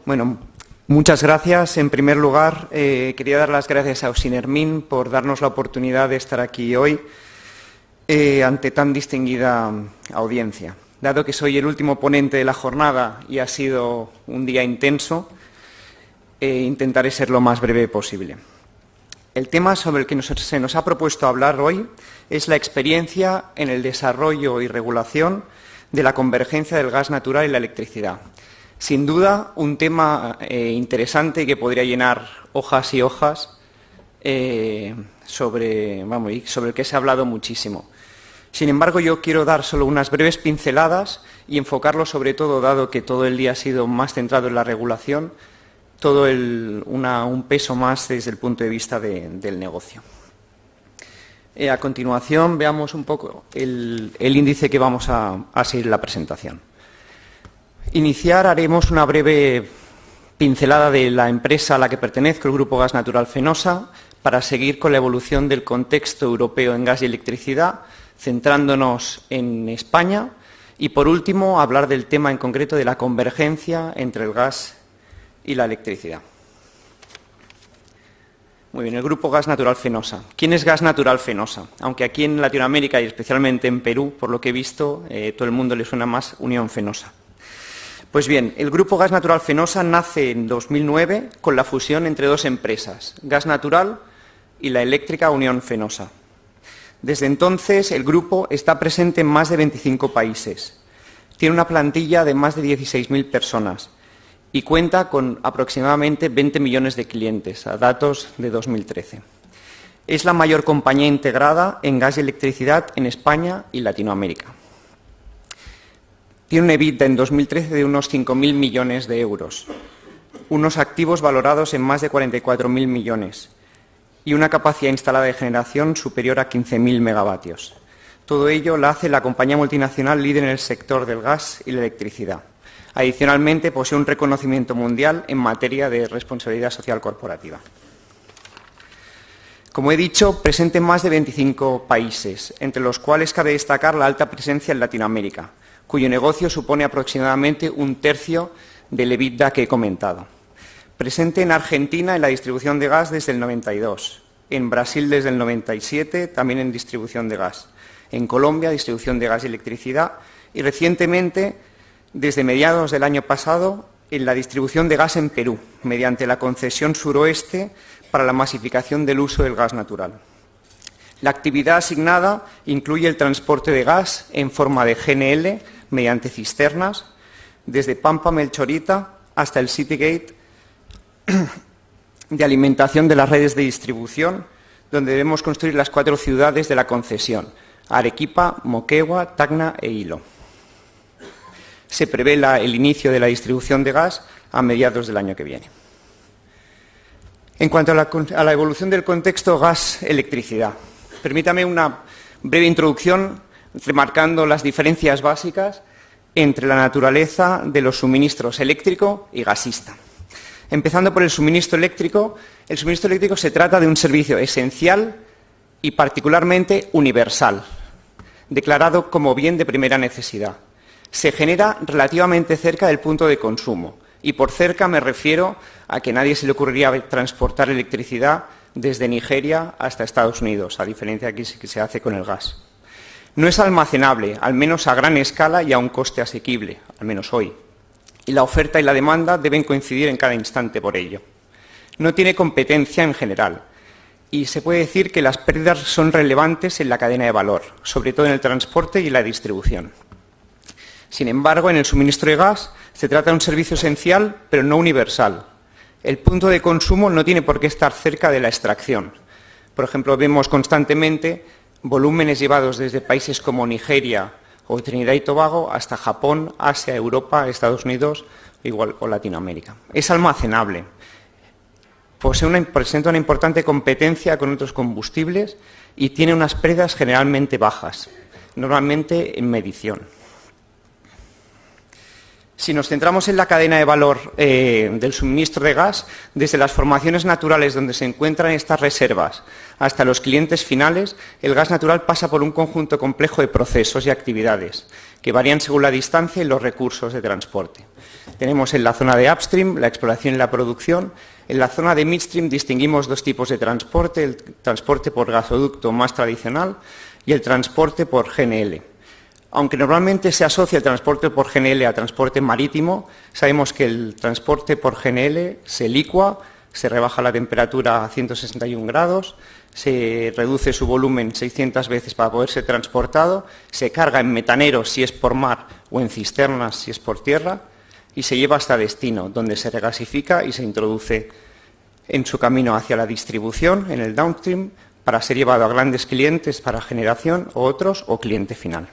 Bueno, muchas gracias. En primer lugar, quería dar las gracias a Ausinermin por darnos la oportunidad de estar aquí hoy ante tan distinguida audiencia. Dado que soy el último ponente de la jornada y ha sido un día intenso, intentaré ser lo más breve posible. El tema sobre el que se nos ha propuesto hablar hoy es la experiencia en el desarrollo y regulación de la convergencia del gas natural y la electricidad. Sin duda, un tema interesante que podría llenar hojas y hojas sobre el que se ha hablado muchísimo. Sin embargo, yo quiero dar solo unas breves pinceladas y enfocarlo sobre todo, dado que todo el día ha sido más centrado en la regulación, un peso más desde el punto de vista del negocio. A continuación, veamos un poco el índice que vamos a seguir en la presentación. Haremos una breve pincelada de la empresa a la que pertenezco, el Grupo Gas Natural Fenosa, para seguir con la evolución del contexto europeo en gas y electricidad, centrándonos en España y, por último, hablar del tema en concreto de la convergencia entre el gas y la electricidad. Muy bien, el Grupo Gas Natural Fenosa. ¿Quién es Gas Natural Fenosa? Aunque aquí en Latinoamérica y especialmente en Perú, por lo que he visto, todo el mundo le suena más Unión Fenosa. Pues bien, el Grupo Gas Natural Fenosa nace en 2009 con la fusión entre dos empresas, Gas Natural y la eléctrica Unión Fenosa. Desde entonces, el grupo está presente en más de 25 países. Tiene una plantilla de más de 16.000 personas y cuenta con aproximadamente 20 millones de clientes, a datos de 2013. Es la mayor compañía integrada en gas y electricidad en España y Latinoamérica. Tiene un EBITDA en 2013 de unos 5.000 millones de euros, unos activos valorados en más de 44.000 millones y una capacidad instalada de generación superior a 15.000 megavatios. Todo ello la hace la compañía multinacional líder en el sector del gas y la electricidad. Adicionalmente, posee un reconocimiento mundial en materia de responsabilidad social corporativa. Como he dicho, presente en más de 25 países, entre los cuales cabe destacar la alta presencia en Latinoamérica, cuyo negocio supone aproximadamente un tercio del EBITDA que he comentado. Presente en Argentina en la distribución de gas desde el 92, en Brasil desde el 97, también en distribución de gas, en Colombia distribución de gas y electricidad y recientemente, desde mediados del año pasado, en la distribución de gas en Perú, mediante la concesión suroeste para la masificación del uso del gas natural. La actividad asignada incluye el transporte de gas en forma de GNL mediante cisternas, desde Pampa Melchorita hasta el Citygate de alimentación de las redes de distribución, donde debemos construir las 4 ciudades de la concesión: Arequipa, Moquegua, Tacna e Hilo. Se prevé el inicio de la distribución de gas a mediados del año que viene. En cuanto a la evolución del contexto gas-electricidad, permítame una breve introducción remarcando las diferencias básicas entre la naturaleza de los suministros eléctrico y gasista. Empezando por el suministro eléctrico se trata de un servicio esencial y particularmente universal, declarado como bien de primera necesidad. Se genera relativamente cerca del punto de consumo y por cerca me refiero a que a nadie se le ocurriría transportar electricidad desde Nigeria hasta Estados Unidos, a diferencia de aquí que se hace con el gas. No es almacenable, al menos a gran escala y a un coste asequible, al menos hoy. Y la oferta y la demanda deben coincidir en cada instante por ello. No tiene competencia en general y se puede decir que las pérdidas son relevantes en la cadena de valor, sobre todo en el transporte y la distribución. Sin embargo, en el suministro de gas se trata de un servicio esencial, pero no universal. El punto de consumo no tiene por qué estar cerca de la extracción. Por ejemplo, vemos constantemente volúmenes llevados desde países como Nigeria o Trinidad y Tobago hasta Japón, Asia, Europa, Estados Unidos o Latinoamérica. Es almacenable. Presenta una importante competencia con otros combustibles y tiene unas pérdidas generalmente bajas, normalmente en medición. Si nos centramos en la cadena de valor del suministro de gas, desde las formaciones naturales donde se encuentran estas reservas hasta los clientes finales, el gas natural pasa por un conjunto complejo de procesos y actividades que varían según la distancia y los recursos de transporte. Tenemos en la zona de upstream la exploración y la producción. En la zona de midstream distinguimos dos tipos de transporte, el transporte por gasoducto más tradicional y el transporte por GNL. Aunque normalmente se asocia el transporte por GNL a transporte marítimo, sabemos que el transporte por GNL se licúa, se rebaja la temperatura a 161 grados, se reduce su volumen 600 veces para poder ser transportado, se carga en metaneros si es por mar o en cisternas si es por tierra y se lleva hasta destino, donde se regasifica y se introduce en su camino hacia la distribución, en el downstream, para ser llevado a grandes clientes para generación o otros o cliente final.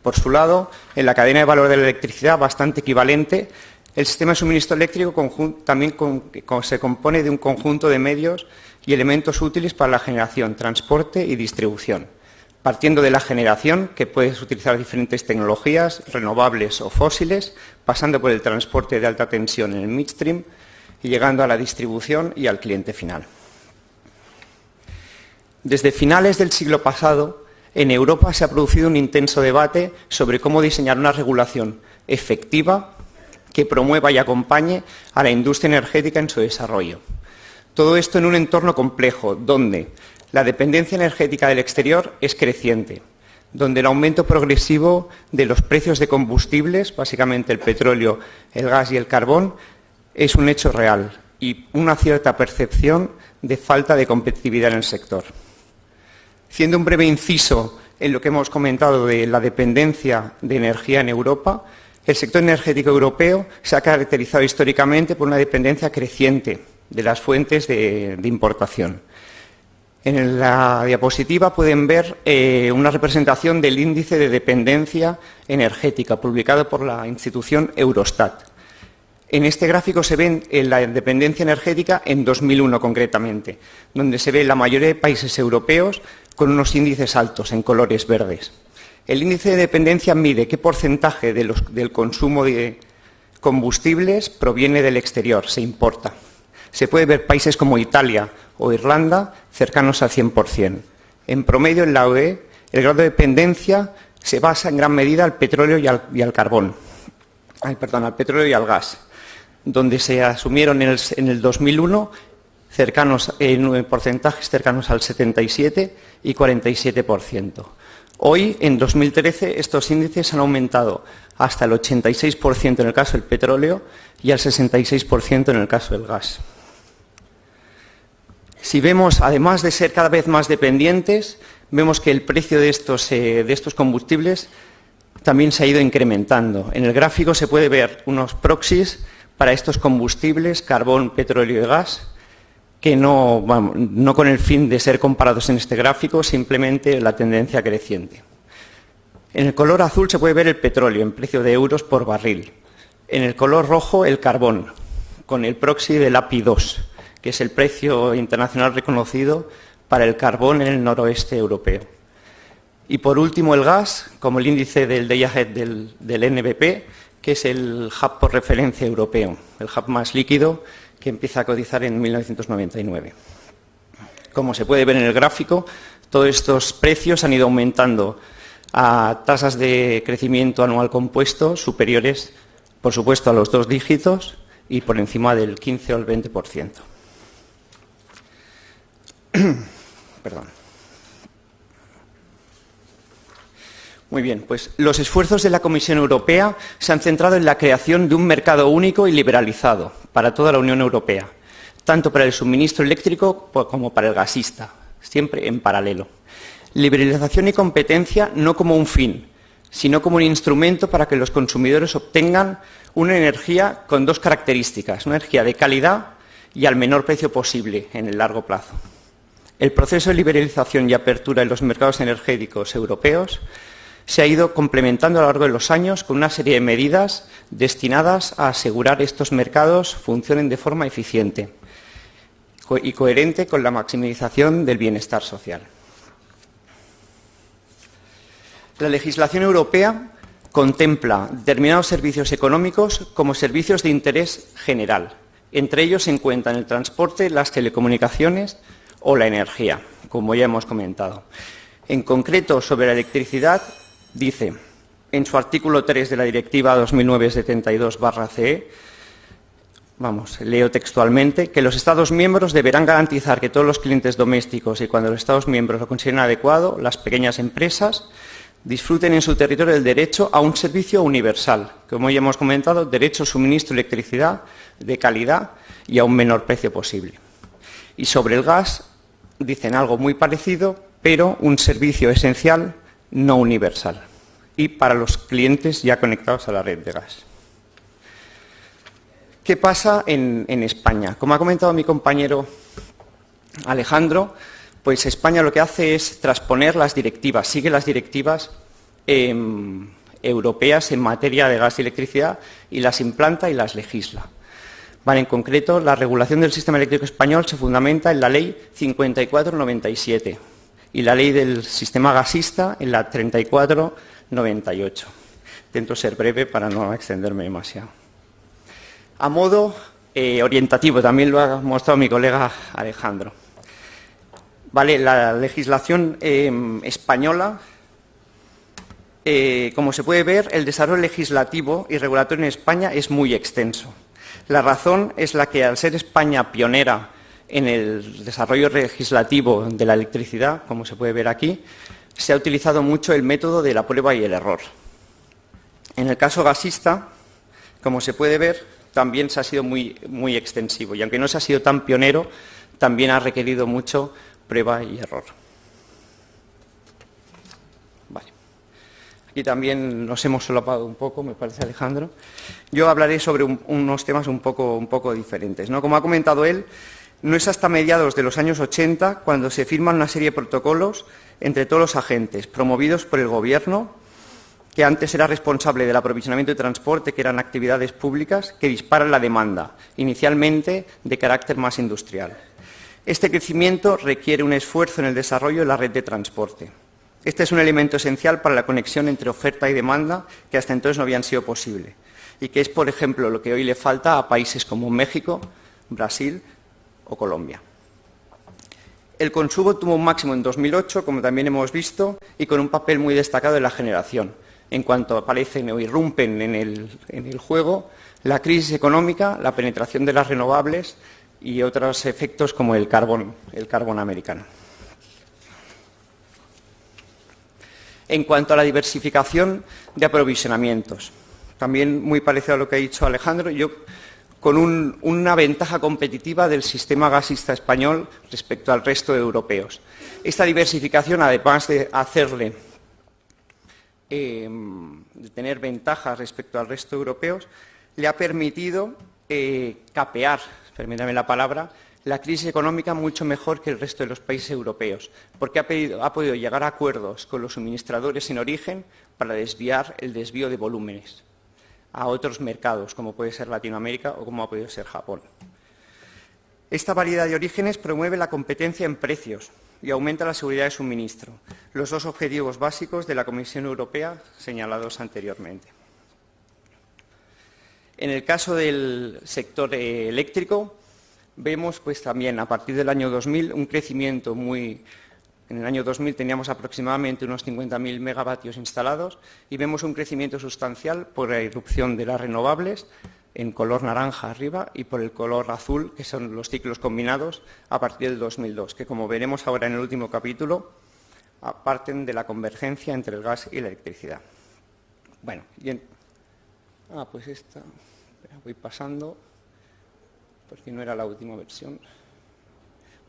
Por su lado, en la cadena de valor de la electricidad, bastante equivalente, el sistema de suministro eléctrico también se compone de un conjunto de medios y elementos útiles para la generación, transporte y distribución, partiendo de la generación, que puedes utilizar diferentes tecnologías, renovables o fósiles, pasando por el transporte de alta tensión en el midstream y llegando a la distribución y al cliente final. Desde finales del siglo pasado, en Europa se ha producido un intenso debate sobre cómo diseñar una regulación efectiva que promueva y acompañe a la industria energética en su desarrollo. Todo esto en un entorno complejo, donde la dependencia energética del exterior es creciente, donde el aumento progresivo de los precios de combustibles, básicamente el petróleo, el gas y el carbón, es un hecho real y una cierta percepción de falta de competitividad en el sector. Haciendo un breve inciso en lo que hemos comentado de la dependencia de energía en Europa, el sector energético europeo se ha caracterizado históricamente por una dependencia creciente de las fuentes de importación. En la diapositiva pueden ver una representación del índice de dependencia energética publicado por la institución Eurostat. En este gráfico se ve la dependencia energética en 2001 concretamente, donde se ve la mayoría de países europeos con unos índices altos en colores verdes. El índice de dependencia mide qué porcentaje del consumo de combustibles proviene del exterior, se importa. Se puede ver países como Italia o Irlanda cercanos al 100%. En promedio, en la UE, el grado de dependencia se basa en gran medida al petróleo y al carbón. Al petróleo y al gas, donde se asumieron en el 2001 en porcentajes cercanos al 77 y 47%. Hoy, en 2013, estos índices han aumentado hasta el 86% en el caso del petróleo y al 66% en el caso del gas. Si vemos, además de ser cada vez más dependientes, vemos que el precio de estos combustibles también se ha ido incrementando. En el gráfico se puede ver unos proxies para estos combustibles, carbón, petróleo y gas, que no con el fin de ser comparados en este gráfico, simplemente la tendencia creciente. En el color azul se puede ver el petróleo en precio de euros por barril. En el color rojo el carbón, con el proxy del API 2, que es el precio internacional reconocido para el carbón en el noroeste europeo. Y por último el gas, como el índice del Day Ahead del NBP, que es el hub por referencia europeo, el hub más líquido que empieza a cotizar en 1999. Como se puede ver en el gráfico, todos estos precios han ido aumentando a tasas de crecimiento anual compuesto superiores, por supuesto, a los 2 dígitos y por encima del 15 o el 20%. Perdón. Muy bien, pues los esfuerzos de la Comisión Europea se han centrado en la creación de un mercado único y liberalizado para toda la Unión Europea, tanto para el suministro eléctrico como para el gasista, siempre en paralelo. Liberalización y competencia no como un fin, sino como un instrumento para que los consumidores obtengan una energía con dos características, una energía de calidad y al menor precio posible en el largo plazo. El proceso de liberalización y apertura en los mercados energéticos europeos se ha ido complementando a lo largo de los años con una serie de medidas destinadas a asegurar que estos mercados funcionen de forma eficiente y coherente con la maximización del bienestar social. La legislación europea contempla determinados servicios económicos como servicios de interés general. Entre ellos se encuentran el transporte, las telecomunicaciones o la energía, como ya hemos comentado. En concreto, sobre la electricidad, dice en su artículo 3 de la Directiva 2009/72/CE, leo textualmente, que los Estados miembros deberán garantizar que todos los clientes domésticos y, cuando los Estados miembros lo consideren adecuado, las pequeñas empresas disfruten en su territorio del derecho a un servicio universal, como ya hemos comentado, derecho a suministro de electricidad de calidad y a un menor precio posible. Y sobre el gas dicen algo muy parecido, pero un servicio esencial no universal y para los clientes ya conectados a la red de gas. ¿Qué pasa en España? Como ha comentado mi compañero Alejandro, pues España lo que hace es transponer las directivas, sigue las directivas europeas en materia de gas y electricidad y las implanta y las legisla. En concreto, la regulación del sistema eléctrico español se fundamenta en la Ley 54/97 y la Ley del Sistema Gasista en la 34/98. Intento ser breve para no extenderme demasiado. A modo orientativo, también lo ha mostrado mi colega Alejandro. La legislación española, como se puede ver, el desarrollo legislativo y regulatorio en España es muy extenso. La razón es la que, al ser España pionera en el desarrollo legislativo de la electricidad, como se puede ver aquí, se ha utilizado mucho el método de la prueba y el error. En el caso gasista, como se puede ver, también se ha sido muy extensivo y, aunque no se ha sido tan pionero, también ha requerido mucho prueba y error. Aquí también nos hemos solapado un poco, me parece, Alejandro. Yo hablaré sobre unos temas un poco diferentes, ¿no? Como ha comentado él, no es hasta mediados de los años 80 cuando se firman una serie de protocolos entre todos los agentes, promovidos por el Gobierno, que antes era responsable del aprovisionamiento y transporte, que eran actividades públicas, que disparan la demanda, inicialmente de carácter más industrial. Este crecimiento requiere un esfuerzo en el desarrollo de la red de transporte. Este es un elemento esencial para la conexión entre oferta y demanda, que hasta entonces no habían sido posible, y que es, por ejemplo, lo que hoy le falta a países como México, Brasil o Colombia. El consumo tuvo un máximo en 2008, como también hemos visto, y con un papel muy destacado en la generación. En cuanto aparecen o irrumpen en el juego la crisis económica, la penetración de las renovables y otros efectos como el carbón americano. En cuanto a la diversificación de aprovisionamientos, también muy parecido a lo que ha dicho Alejandro, con una ventaja competitiva del sistema gasista español respecto al resto de europeos. Esta diversificación, además de de tener ventajas respecto al resto de europeos, le ha permitido capear, permítame la palabra, la crisis económica mucho mejor que el resto de los países europeos, porque ha podido llegar a acuerdos con los suministradores en origen para desviar el desvío de volúmenes a otros mercados, como puede ser Latinoamérica o como ha podido ser Japón. Esta variedad de orígenes promueve la competencia en precios y aumenta la seguridad de suministro, los dos objetivos básicos de la Comisión Europea señalados anteriormente. En el caso del sector eléctrico, vemos pues también a partir del año 2000 un crecimiento en el año 2000 teníamos aproximadamente unos 50.000 megavatios instalados y vemos un crecimiento sustancial por la irrupción de las renovables en color naranja arriba y por el color azul, que son los ciclos combinados, a partir del 2002, que, como veremos ahora en el último capítulo, parten de la convergencia entre el gas y la electricidad. Bueno, pues esta, voy pasando, porque no era la última versión.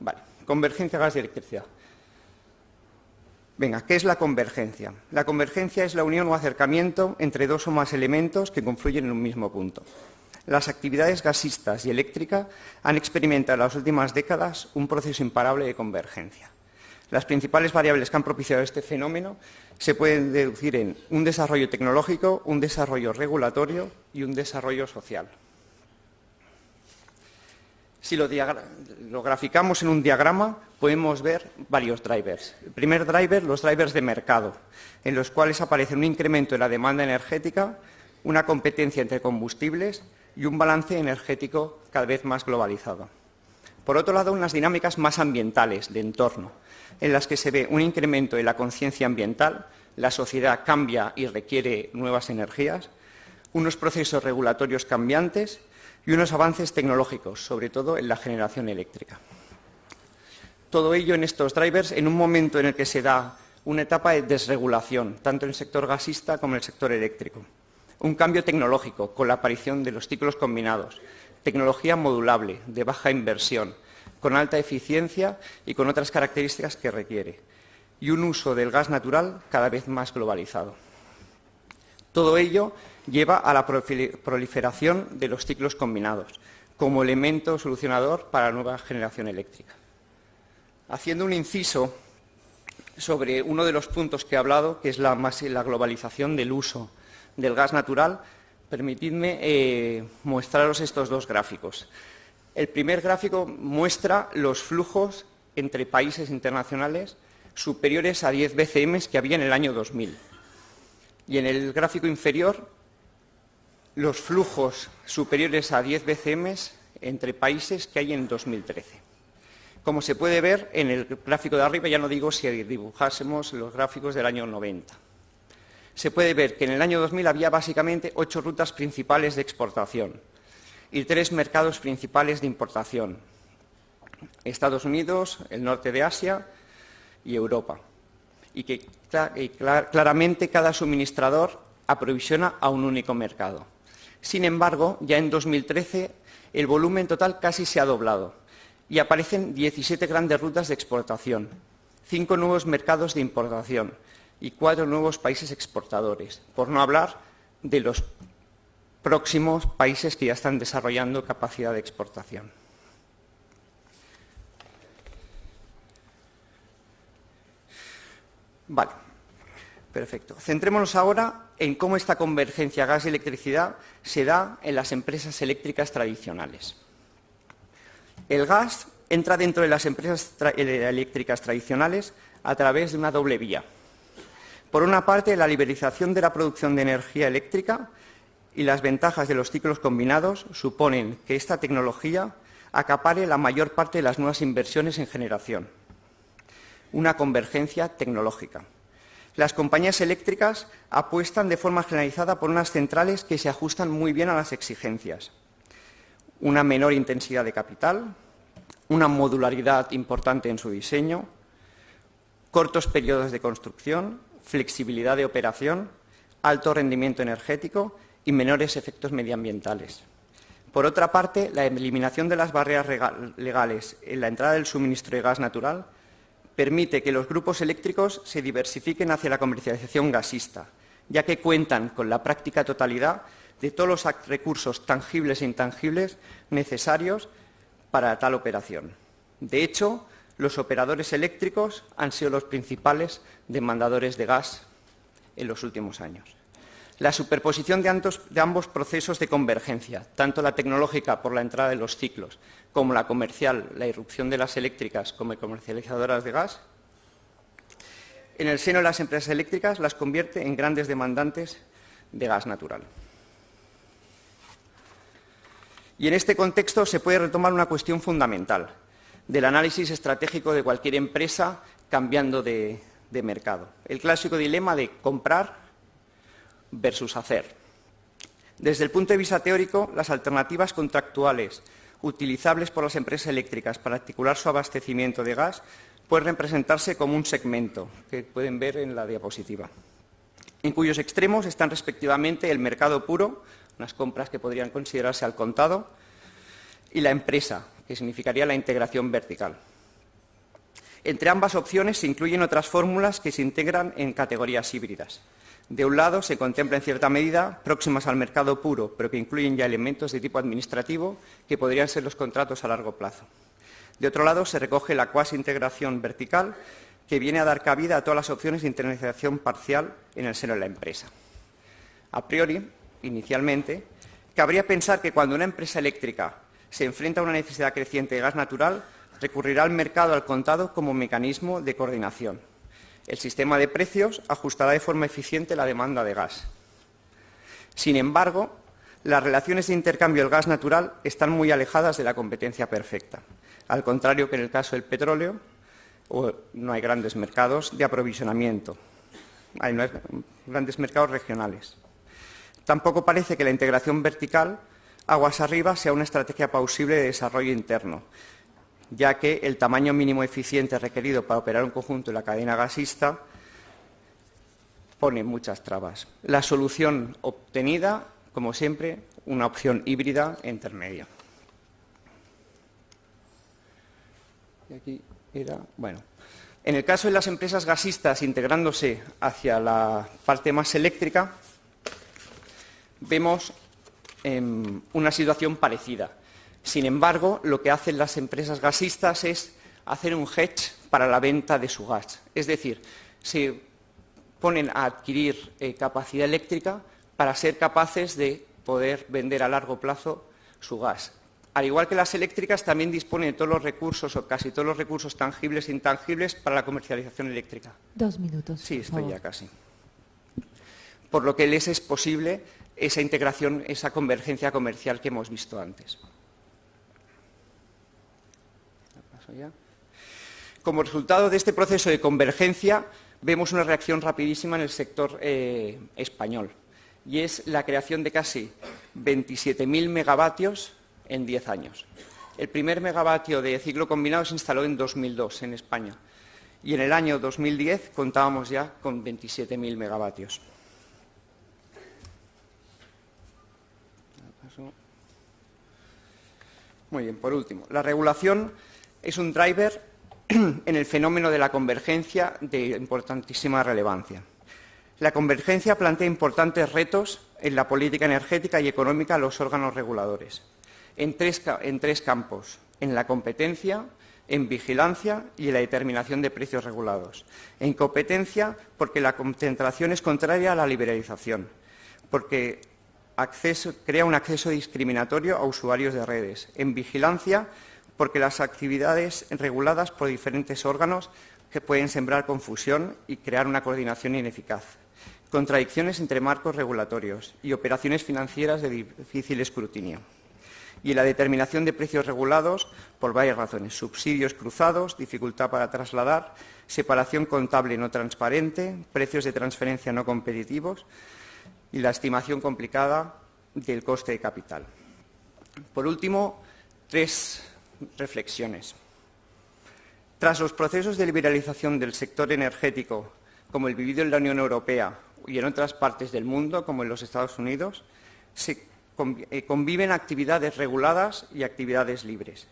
Vale, convergencia gas y electricidad. Venga, ¿qué es la convergencia? La convergencia es la unión o acercamiento entre dos o más elementos que confluyen en un mismo punto. Las actividades gasistas y eléctricas han experimentado en las últimas décadas un proceso imparable de convergencia. Las principales variables que han propiciado este fenómeno se pueden deducir en un desarrollo tecnológico, un desarrollo regulatorio y un desarrollo social. Si lo graficamos en un diagrama, podemos ver varios drivers. El primer driver, los drivers de mercado, en los cuales aparece un incremento en la demanda energética, una competencia entre combustibles y un balance energético cada vez más globalizado. Por otro lado, unas dinámicas más ambientales, de entorno, en las que se ve un incremento en la conciencia ambiental, la sociedad cambia y requiere nuevas energías, unos procesos regulatorios cambiantes y unos avances tecnológicos, sobre todo en la generación eléctrica. Todo ello en estos drivers en un momento en el que se da una etapa de desregulación, tanto en el sector gasista como en el sector eléctrico. Un cambio tecnológico con la aparición de los ciclos combinados, tecnología modulable, de baja inversión, con alta eficiencia y con otras características que requiere, y un uso del gas natural cada vez más globalizado. Todo ello lleva a la proliferación de los ciclos combinados como elemento solucionador para la nueva generación eléctrica. Haciendo un inciso sobre uno de los puntos que he hablado, que es la globalización del uso del gas natural, permitidme mostraros estos dos gráficos. El primer gráfico muestra los flujos entre países internacionales superiores a 10 BCM que había en el año 2000. Y en el gráfico inferior, los flujos superiores a 10 BCM entre países que hay en 2013. Como se puede ver en el gráfico de arriba, ya no digo si dibujásemos los gráficos del año 90. Se puede ver que en el año 2000 había básicamente 8 rutas principales de exportación y 3 mercados principales de importación: Estados Unidos, el norte de Asia y Europa. Y que claramente cada suministrador aprovisiona a un único mercado. Sin embargo, ya en 2013 el volumen total casi se ha doblado y aparecen 17 grandes rutas de exportación, 5 nuevos mercados de importación y 4 nuevos países exportadores, por no hablar de los próximos países que ya están desarrollando capacidad de exportación. Vale, perfecto. Centrémonos ahora en cómo esta convergencia gas y electricidad se da en las empresas eléctricas tradicionales. El gas entra dentro de las empresas eléctricas tradicionales a través de una doble vía. Por una parte, la liberalización de la producción de energía eléctrica y las ventajas de los ciclos combinados suponen que esta tecnología acapare la mayor parte de las nuevas inversiones en generación. Una convergencia tecnológica. Las compañías eléctricas apuestan de forma generalizada por unas centrales que se ajustan muy bien a las exigencias. Una menor intensidad de capital, una modularidad importante en su diseño, cortos periodos de construcción, flexibilidad de operación, alto rendimiento energético y menores efectos medioambientales. Por otra parte, la eliminación de las barreras legales en la entrada del suministro de gas natural permite que los grupos eléctricos se diversifiquen hacia la comercialización gasista, ya que cuentan con la práctica totalidad de todos los recursos tangibles e intangibles necesarios para tal operación. De hecho, los operadores eléctricos han sido los principales demandadores de gas en los últimos años. La superposición de ambos procesos de convergencia, tanto la tecnológica por la entrada de los ciclos, como la comercial, la irrupción de las eléctricas como comercializadoras de gas, en el seno de las empresas eléctricas las convierte en grandes demandantes de gas natural. Y en este contexto se puede retomar una cuestión fundamental del análisis estratégico de cualquier empresa cambiando de mercado. El clásico dilema de comprar versus hacer. Desde el punto de vista teórico, las alternativas contractuales utilizables por las empresas eléctricas para articular su abastecimiento de gas pueden representarse como un segmento, que pueden ver en la diapositiva, en cuyos extremos están respectivamente el mercado puro, unas compras que podrían considerarse al contado, y la empresa, que significaría la integración vertical. Entre ambas opciones se incluyen otras fórmulas que se integran en categorías híbridas. De un lado, se contempla en cierta medida próximas al mercado puro, pero que incluyen ya elementos de tipo administrativo que podrían ser los contratos a largo plazo. De otro lado, se recoge la cuasi integración vertical, que viene a dar cabida a todas las opciones de internalización parcial en el seno de la empresa. A priori, inicialmente, cabría pensar que cuando una empresa eléctrica se enfrenta a una necesidad creciente de gas natural, recurrirá al mercado al contado como mecanismo de coordinación. El sistema de precios ajustará de forma eficiente la demanda de gas. Sin embargo, las relaciones de intercambio del gas natural están muy alejadas de la competencia perfecta. Al contrario que en el caso del petróleo, no hay grandes mercados de aprovisionamiento, hay grandes mercados regionales. Tampoco parece que la integración vertical, aguas arriba, sea una estrategia plausible de desarrollo interno, ya que el tamaño mínimo eficiente requerido para operar un conjunto en la cadena gasista pone muchas trabas. La solución obtenida, como siempre, una opción híbrida intermedia. Y aquí era, bueno, en el caso de las empresas gasistas integrándose hacia la parte más eléctrica, vemos una situación parecida. Sin embargo, lo que hacen las empresas gasistas es hacer un hedge para la venta de su gas. Es decir, se ponen a adquirir capacidad eléctrica para ser capaces de poder vender a largo plazo su gas. Al igual que las eléctricas, también disponen de todos los recursos o casi todos los recursos tangibles e intangibles para la comercialización eléctrica. 2 minutos. Sí, estoy ya casi. Por lo que les es posible esa integración, esa convergencia comercial que hemos visto antes. Como resultado de este proceso de convergencia, vemos una reacción rapidísima en el sector español, y es la creación de casi 27.000 megavatios en 10 años. El primer megavatio de ciclo combinado se instaló en 2002 en España, y en el año 2010 contábamos ya con 27.000 megavatios. Muy bien, por último, la regulación es un driver en el fenómeno de la convergencia de importantísima relevancia. La convergencia plantea importantes retos en la política energética y económica a los órganos reguladores, en tres campos: en la competencia, en vigilancia y en la determinación de precios regulados. En competencia, porque la concentración es contraria a la liberalización, porque crea un acceso discriminatorio a usuarios de redes. En vigilancia, porque las actividades reguladas por diferentes órganos que pueden sembrar confusión y crear una coordinación ineficaz. Contradicciones entre marcos regulatorios y operaciones financieras de difícil escrutinio. Y la determinación de precios regulados por varias razones: subsidios cruzados, dificultad para trasladar, separación contable no transparente, precios de transferencia no competitivos y la estimación complicada del coste de capital. Por último, 3 reflexiones. Tras los procesos de liberalización del sector energético, como el vivido en la Unión Europea y en otras partes del mundo, como en los Estados Unidos, se conviven actividades reguladas y actividades libres.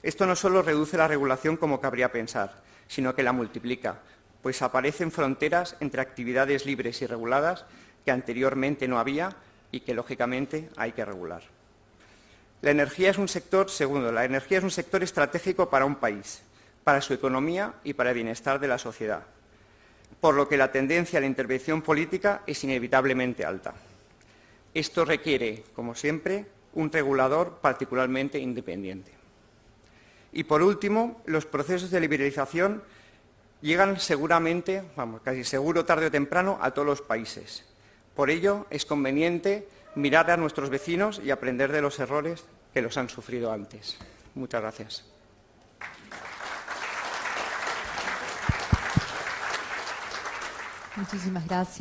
Esto no solo reduce la regulación como cabría pensar, sino que la multiplica, pues aparecen fronteras entre actividades libres y reguladas que anteriormente no había y que, lógicamente, hay que regular. La energía es un sector estratégico para un país, para su economía y para el bienestar de la sociedad, por lo que la tendencia a la intervención política es inevitablemente alta. Esto requiere, como siempre, un regulador particularmente independiente. Y, por último, los procesos de liberalización llegan seguramente, casi seguro, tarde o temprano, a todos los países. Por ello, es conveniente mirar a nuestros vecinos y aprender de los errores que los han sufrido antes. Muchas gracias. Muchísimas gracias.